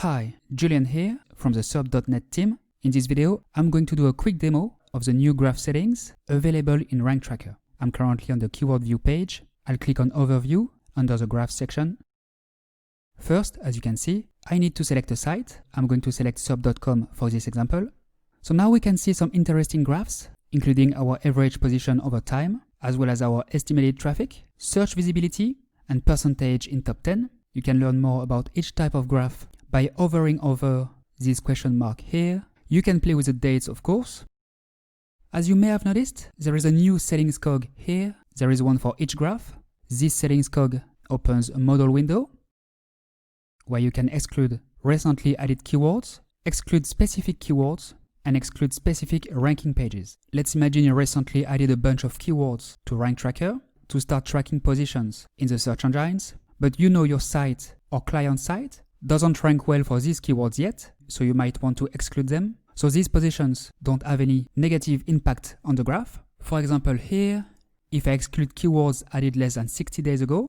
Hi, Julian here from the SERPed.net team. In this video, I'm going to do a quick demo of the new graph settings available in Rank Tracker. I'm currently on the keyword view page. I'll click on Overview under the graph section. First, as you can see, I need to select a site. I'm going to select serp.com for this example. So now we can see some interesting graphs, including our average position over time, as well as our estimated traffic, search visibility, and percentage in top 10. You can learn more about each type of graph by hovering over this question mark here. You can play with the dates, of course. As you may have noticed, there is a new settings cog here. There is one for each graph. This settings cog opens a modal window where you can exclude recently added keywords, exclude specific keywords, and exclude specific ranking pages. Let's imagine you recently added a bunch of keywords to Rank Tracker to start tracking positions in the search engines, but you know your site or client site doesn't rank well for these keywords yet, so you might want to exclude them. So these positions don't have any negative impact on the graph. For example here, if I exclude keywords added less than 60 days ago,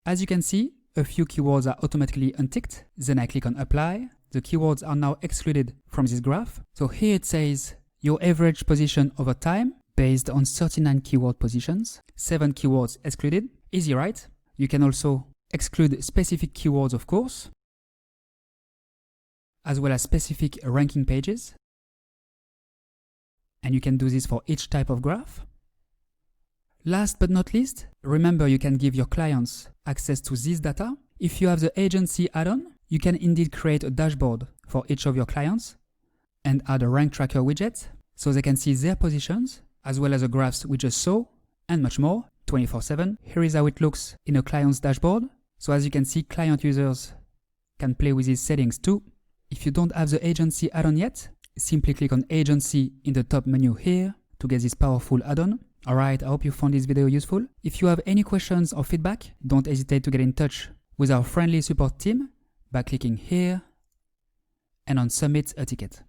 as you can see, a few keywords are automatically unticked. Then I click on Apply. The keywords are now excluded from this graph. So here it says your average position over time based on 39 keyword positions, 7 keywords excluded. Easy, right? You can also exclude specific keywords, of course, as well as specific ranking pages. And you can do this for each type of graph. Last but not least, remember you can give your clients access to this data. If you have the agency add-on, you can indeed create a dashboard for each of your clients and add a rank tracker widget so they can see their positions as well as the graphs we just saw and much more 24/7. Here is how it looks in a client's dashboard. So as you can see, client users can play with these settings too. If you don't have the agency add-on yet, simply click on agency in the top menu here to get this powerful add-on. Alright, I hope you found this video useful. If you have any questions or feedback, don't hesitate to get in touch with our friendly support team by clicking here and on Submit a Ticket.